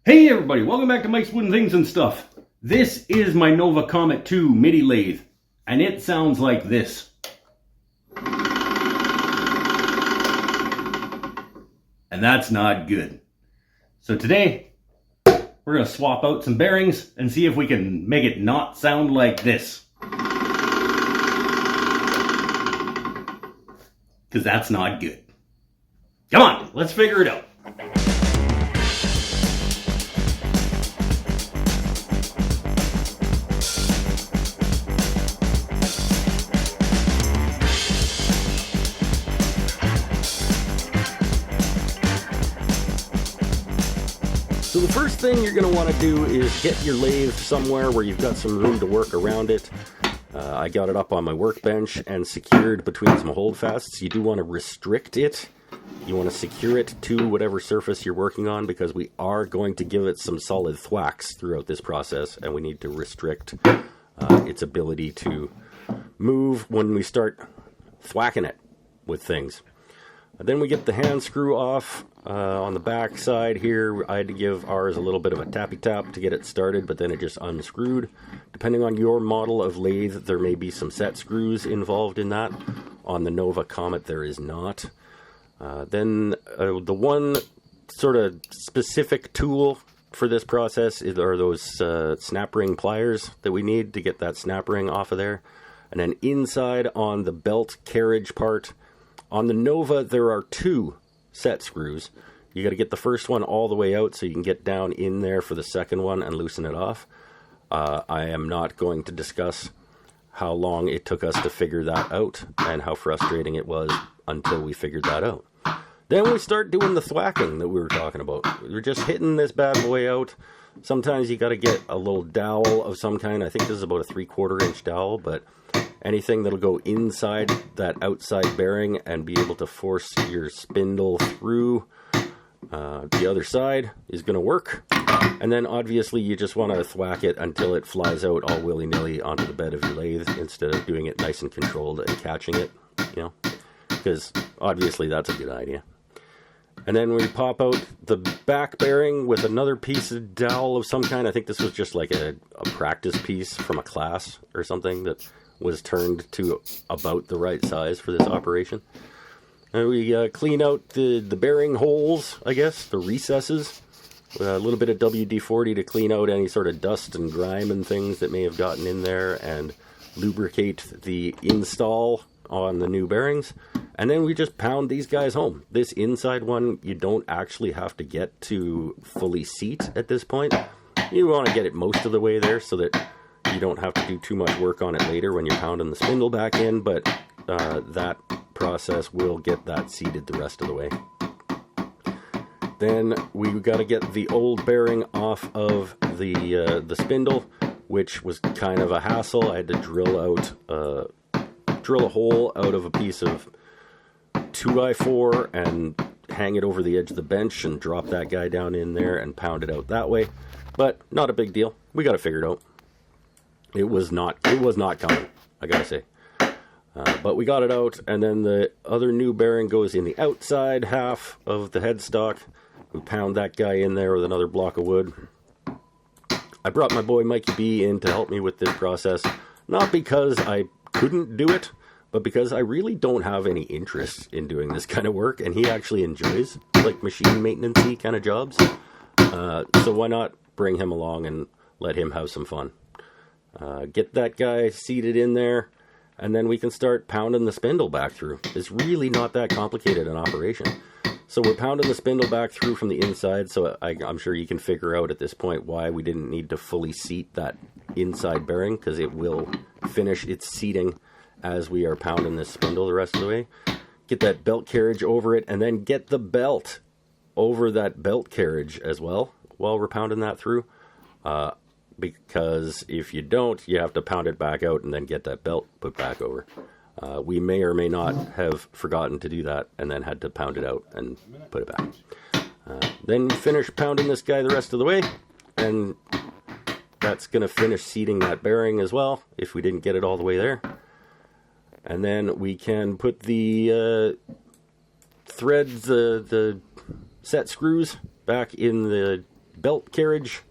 Hey everybody, welcome back to Mike's Wooden Things and Stuff. This is my Nova Comet 2 MIDI lathe, and it sounds like this. And that's not good. So today, we're going to swap out some bearings and see if we can make it not sound like this. Because that's not good. Come on, let's figure it out. So the first thing you're going to want to do is get your lathe somewhere where you've got some room to work around it. I got it up on my workbench and secured between some holdfasts. You do want to restrict it. You want to secure it to whatever surface you're working on, because we are going to give it some solid thwacks throughout this process, and we need to restrict its ability to move when we start thwacking it with things. Then we get the hand screw off on the back side here. I had to give ours a little bit of a tappy tap to get it started, but then it just unscrewed. Depending on your model of lathe, there may be some set screws involved in that. On the Nova Comet, there is not. Then the one sort of specific tool for this process are those snap ring pliers that we need to get that snap ring off of there. And then inside on the belt carriage part, on the Nova, there are two set screws. You got to get the first one all the way out so you can get down in there for the second one and loosen it off. I am not going to discuss how long it took us to figure that out and how frustrating it was until we figured that out. Then we start doing the thwacking that we were talking about. We're just hitting this bad boy out. Sometimes you got to get a little dowel of some kind. I think this is about a 3/4 inch dowel, but anything that'll go inside that outside bearing and be able to force your spindle through the other side is going to work. And then obviously you just want to thwack it until it flies out all willy-nilly onto the bed of your lathe instead of doing it nice and controlled and catching it, you know, because obviously that's a good idea. And then we pop out the back bearing with another piece of dowel of some kind. I think this was just like a practice piece from a class or something that was turned to about the right size for this operation. And we clean out the bearing holes, I guess, the recesses. A little bit of WD-40 to clean out any sort of dust and grime and things that may have gotten in there, and lubricate the install on the new bearings. And then we just pound these guys home. This inside one, you don't actually have to get to fully seat at this point. You want to get it most of the way there so that you don't have to do too much work on it later when you're pounding the spindle back in, but that process will get that seated the rest of the way. Then we got to get the old bearing off of the spindle, which was kind of a hassle. I had to drill a hole out of a piece of 2x4 and hang it over the edge of the bench and drop that guy down in there and pound it out that way. But not a big deal. We got it figured out. It was not coming, I gotta say. But we got it out, and then the other new bearing goes in the outside half of the headstock. We pound that guy in there with another block of wood. I brought my boy Mikey B in to help me with this process, not because I couldn't do it, but because I really don't have any interest in doing this kind of work, and he actually enjoys like machine maintenance-y kind of jobs. So why not bring him along and let him have some fun? Get that guy seated in there, and then we can start pounding the spindle back through. It's really not that complicated an operation. So we're pounding the spindle back through from the inside, so I'm sure you can figure out at this point why we didn't need to fully seat that inside bearing, because it will finish its seating as we are pounding this spindle the rest of the way. Get that belt carriage over it, and then get the belt over that belt carriage as well while we're pounding that through. Because if you don't, you have to pound it back out and then get that belt put back over. We may or may not have forgotten to do that and then had to pound it out and put it back. Then finish pounding this guy the rest of the way, and that's going to finish seating that bearing as well if we didn't get it all the way there. And then we can put the threads, the set screws back in the belt carriage.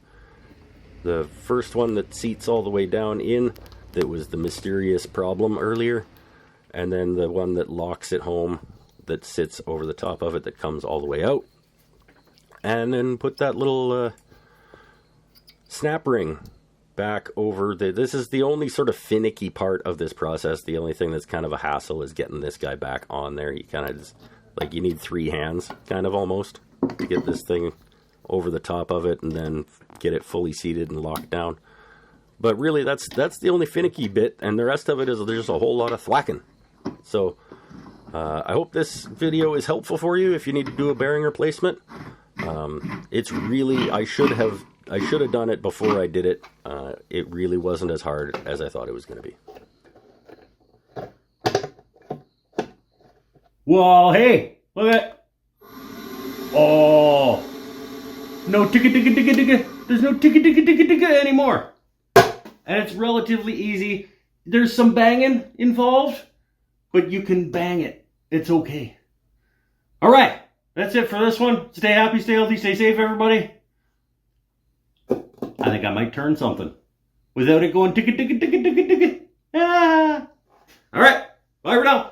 The first one that seats all the way down in, that was the mysterious problem earlier. And then the one that locks it home, that sits over the top of it, that comes all the way out. And then put that little snap ring back over this is the only sort of finicky part of this process. The only thing that's kind of a hassle is getting this guy back on there. You kind of just, like, you need 3 hands, kind of, almost, to get this thing over the top of it and then get it fully seated and locked down. But really, that's the only finicky bit, and the rest of it is there's a whole lot of thwacking. So I hope this video is helpful for you if you need to do a bearing replacement. It's really, I should have done it before I did it. It really wasn't as hard as I thought it was going to be. Well, hey, look at. Oh, no tika tika tika tika. There's no tika tika tika tika anymore. And it's relatively easy. There's some banging involved, but you can bang it. It's okay. All right, that's it for this one. Stay happy, stay healthy, stay safe, everybody. I think I might turn something without it going ticka ticka ticka ticka ticka. Ah. All right, bye for now.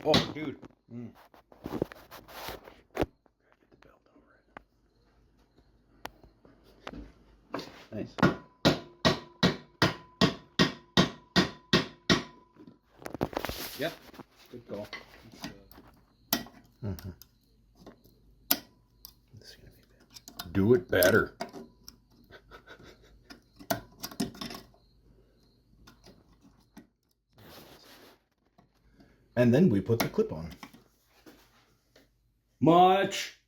Oh, dude. Get the belt over it. Nice. Yep. Good call. This is gonna be bad. Do it better. And then we put the clip on. Much.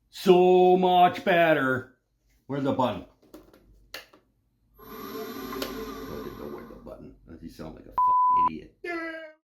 So much better. Where's the button? I didn't know where the button. You sound like a fucking idiot.